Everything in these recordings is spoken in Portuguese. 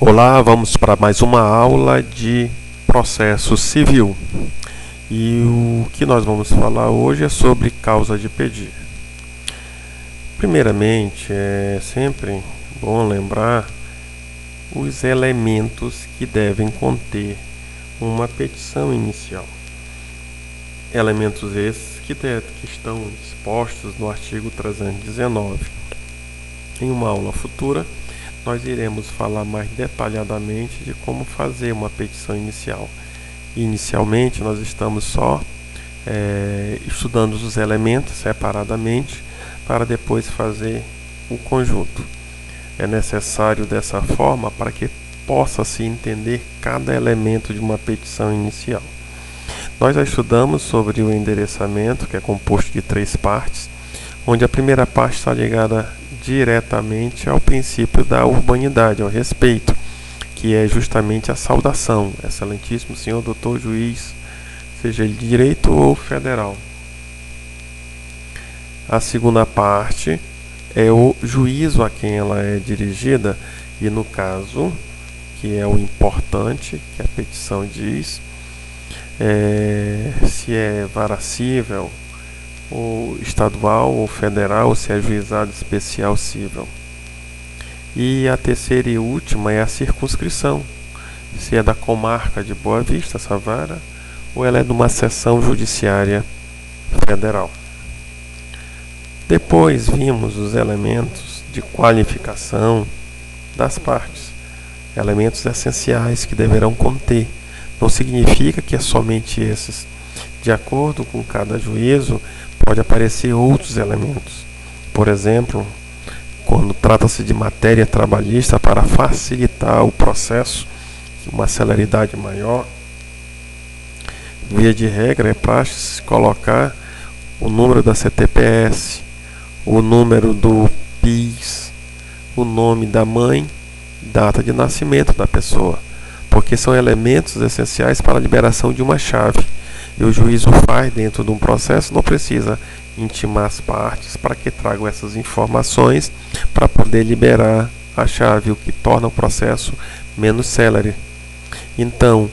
Olá, vamos para mais uma aula de processo civil. E o que nós vamos falar hoje é sobre causa de pedir. Primeiramente, é sempre bom lembrar os elementos que devem conter uma petição inicial. Elementos esses que estão dispostos no artigo 319. Em uma aula futura, nós iremos falar mais detalhadamente de como fazer uma petição inicial. Inicialmente, nós estamos só estudando os elementos separadamente para depois fazer o conjunto. É necessário dessa forma para que possa-se entender cada elemento de uma petição inicial. Nós já estudamos sobre o endereçamento, que é composto de 3 partes, onde a primeira parte está ligada diretamente ao princípio da urbanidade, ao respeito, que é justamente a saudação. Excelentíssimo senhor doutor juiz, seja ele de direito ou federal. A segunda parte é o juízo a quem ela é dirigida, e no caso, que é o importante, que a petição diz, se é vara cível, ou estadual ou federal, se é juizado especial cível. E a terceira e última é a circunscrição, se é da comarca de Boa Vista, essa vara, ou ela é de uma seção judiciária federal. Depois vimos os elementos de qualificação das partes, elementos essenciais que deverão conter. Não significa que é somente esses. De acordo com cada juízo, pode aparecer outros elementos. Por exemplo, quando trata-se de matéria trabalhista, para facilitar o processo, uma celeridade maior, via de regra é praxe colocar o número da CTPS, o número do PIS, o nome da mãe, data de nascimento da pessoa, porque são elementos essenciais para a liberação de uma chave. E o juiz o faz dentro de um processo, não precisa intimar as partes para que tragam essas informações para poder liberar a chave, o que torna o processo menos célere. Então,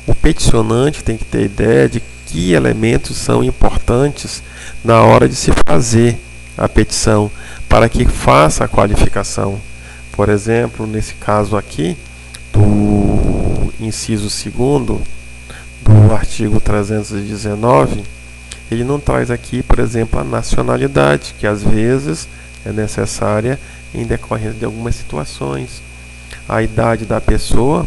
o peticionante tem que ter ideia de que elementos são importantes na hora de se fazer a petição, para que faça a qualificação. Por exemplo, nesse caso aqui, do inciso 2º, do artigo 319, ele não traz aqui, por exemplo, a nacionalidade, que às vezes é necessária em decorrência de algumas situações. A idade da pessoa,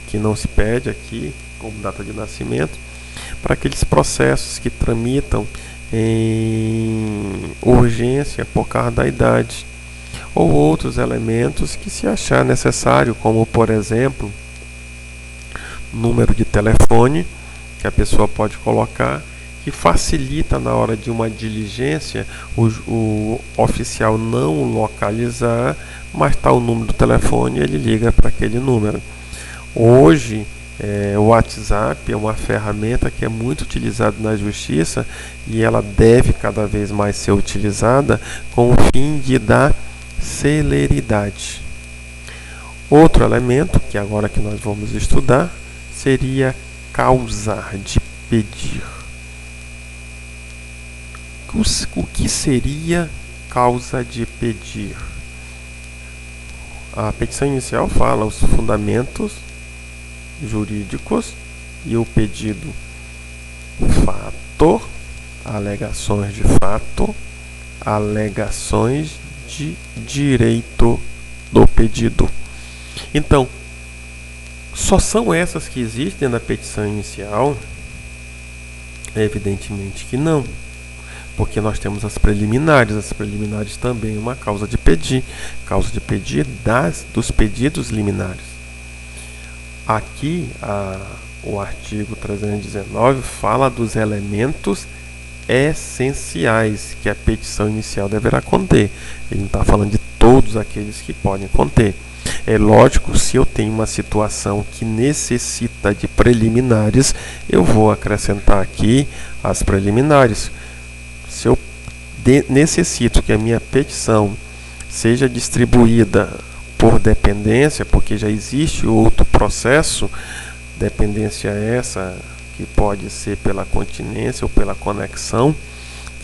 que não se pede aqui, como data de nascimento, para aqueles processos que tramitam em urgência por causa da idade. Ou outros elementos que se achar necessário, como, por exemplo, número de telefone que a pessoa pode colocar, que facilita na hora de uma diligência o oficial não localizar, mas está o número do telefone e ele liga para aquele número. Hoje, o WhatsApp é uma ferramenta que é muito utilizada na justiça e ela deve cada vez mais ser utilizada com o fim de dar celeridade. Outro elemento, que agora que nós vamos estudar, seria causar de pedir. O que seria causa de pedir? A petição inicial fala os fundamentos jurídicos e o pedido: fato, alegações de fato, alegações de direito do pedido. Então, só são essas que existem na petição inicial? Evidentemente que não, porque nós temos as preliminares. As preliminares também é uma causa de pedir dos pedidos liminares. Aqui, o artigo 319 fala dos elementos essenciais que a petição inicial deverá conter. Ele não está falando de todos aqueles que podem conter. É lógico, se eu tenho uma situação que necessita de preliminares, eu vou acrescentar aqui as preliminares. Se eu necessito que a minha petição seja distribuída por dependência, porque já existe outro processo, dependência essa que pode ser pela continência ou pela conexão,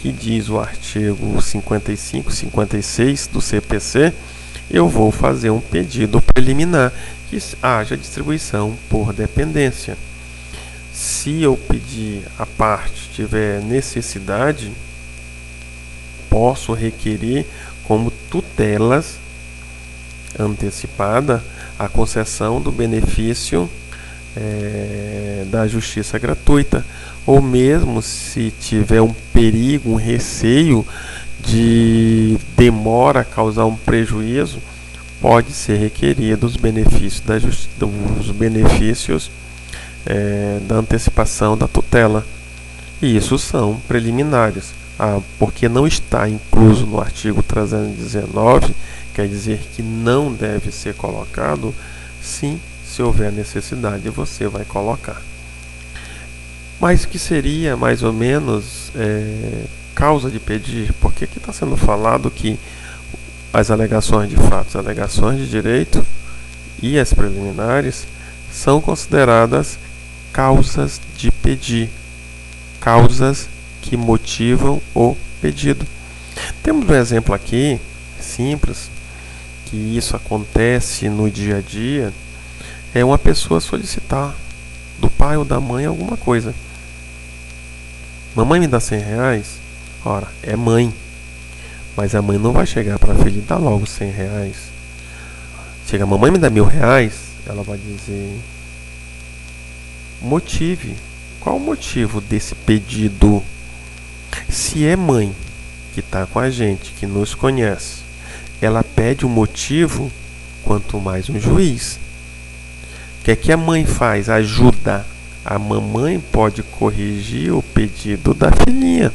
que diz o artigo 55, 56 do CPC, eu vou fazer um pedido preliminar que haja distribuição por dependência. Se eu pedir, a parte tiver necessidade, posso requerer como tutelas antecipada a concessão do benefício da justiça gratuita, ou mesmo se tiver um perigo, um receio de demora causar um prejuízo, pode ser requerido os benefícios da antecipação da tutela. E isso são preliminares. Porque não está incluso no artigo 319, quer dizer que não deve ser colocado. Sim, se houver necessidade, você vai colocar. Mas o que seria mais ou menos causa de pedir? Porque aqui está sendo falado que as alegações de fato, as alegações de direito e as preliminares são consideradas causas de pedir, causas que motivam o pedido. Temos um exemplo aqui, simples, que isso acontece no dia a dia, é uma pessoa solicitar do pai ou da mãe alguma coisa. Mamãe me dá R$100? Ora, é mãe. Mas a mãe não vai chegar para a filha e dar logo R$100. Chega, a mamãe me dá R$1.000, ela vai dizer, motive. Qual o motivo desse pedido? Se é mãe que está com a gente, que nos conhece, ela pede um motivo, quanto mais um juiz. O que é que a mãe faz? Ajuda. A mamãe pode corrigir o pedido da filhinha.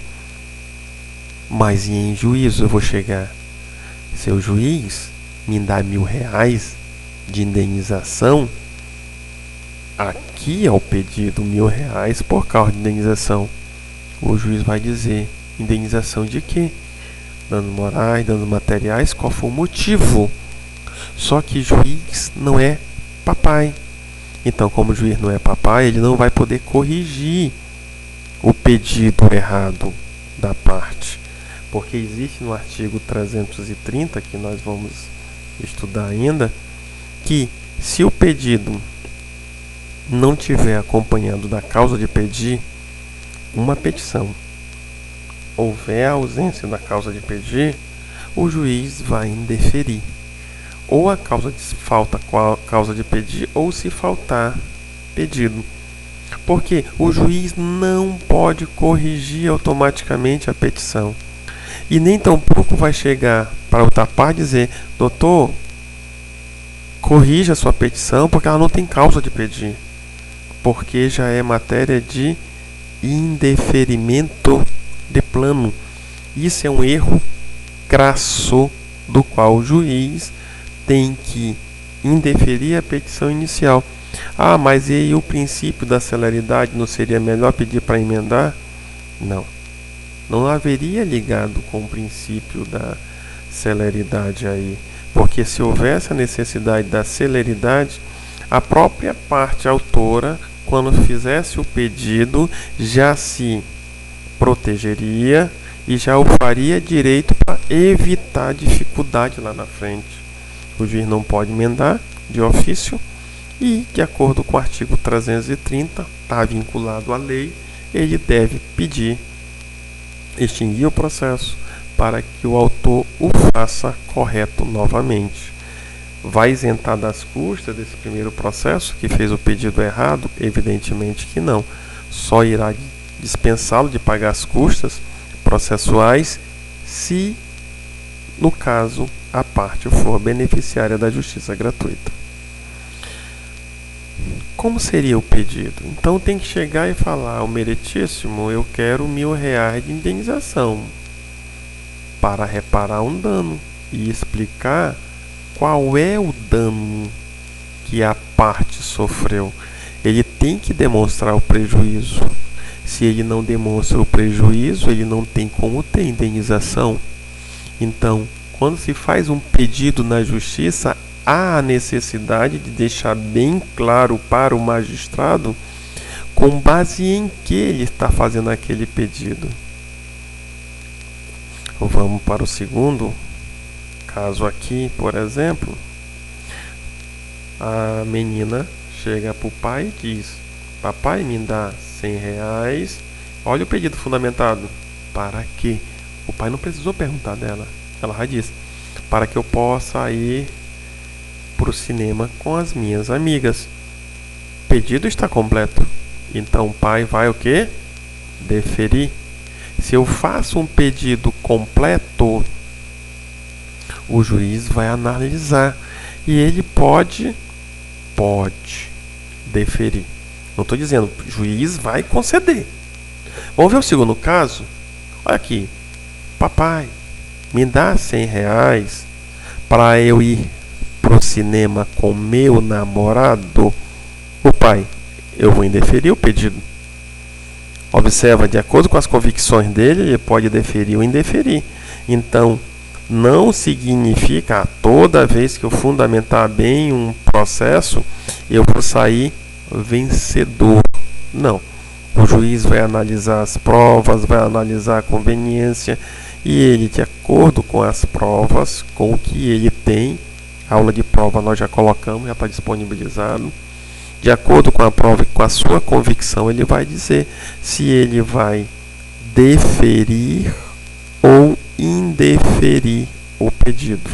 Mas e em juízo eu vou chegar? Seu juiz me dá R$1.000 de indenização. Aqui é o pedido R$1.000 por causa de indenização. O juiz vai dizer, indenização de quê? Danos morais, danos materiais, qual foi o motivo? Só que juiz não é papai. Então, como o juiz não é papai, ele não vai poder corrigir o pedido errado da parte. Porque existe no artigo 330, que nós vamos estudar ainda, que se o pedido não tiver acompanhado da causa de pedir, uma petição, houver a ausência da causa de pedir, o juiz vai indeferir. Ou a causa de falta com a causa de pedir, ou se faltar pedido. Porque o juiz não pode corrigir automaticamente a petição. E nem tampouco vai chegar para outra parte e dizer, doutor, corrija a sua petição porque ela não tem causa de pedir. Porque já é matéria de indeferimento de plano. Isso é um erro crasso do qual o juiz tem que indeferir a petição inicial. Mas e aí o princípio da celeridade não seria melhor pedir para emendar? Não haveria ligado com o princípio da celeridade aí, porque se houvesse a necessidade da celeridade, a própria parte autora, quando fizesse o pedido, já se protegeria e já o faria direito para evitar dificuldade lá na frente. O juiz não pode emendar de ofício e, de acordo com o artigo 330, está vinculado à lei, ele deve pedir, extinguir o processo para que o autor o faça correto novamente. Vai isentar das custas desse primeiro processo que fez o pedido errado? Evidentemente que não. Só irá dispensá-lo de pagar as custas processuais se, no caso, a parte for beneficiária da justiça gratuita. Como seria o pedido? Então tem que chegar e falar, o meritíssimo, eu quero R$1.000 de indenização para reparar um dano e explicar qual é o dano que a parte sofreu. Ele tem que demonstrar o prejuízo. Se ele não demonstra o prejuízo, ele não tem como ter indenização. Então, quando se faz um pedido na justiça, há a necessidade de deixar bem claro para o magistrado com base em que ele está fazendo aquele pedido. Vamos para o segundo caso aqui, por exemplo. A menina chega para o pai e diz: papai, me dá R$100. Olha o pedido fundamentado. Para quê? O pai não precisou perguntar dela. Ela já disse: para que eu possa ir para o cinema com as minhas amigas. O pedido está completo. Então o pai vai o quê? Deferir. Se eu faço um pedido completo, o juiz vai analisar e ele pode deferir. Não estou dizendo, o juiz vai conceder. Vamos ver o segundo caso? Olha aqui. Papai, me dá R$100 para eu ir pro cinema com meu namorado. O pai: eu vou indeferir o pedido. Observa, de acordo com as convicções dele, ele pode deferir ou indeferir. Então, não significa toda vez que eu fundamentar bem um processo, eu vou sair vencedor. Não. O juiz vai analisar as provas, vai analisar a conveniência, e ele, de acordo com as provas, com o que ele tem, a aula de prova nós já colocamos, já está disponibilizado. De acordo com a prova e com a sua convicção, ele vai dizer se ele vai deferir ou indeferir o pedido.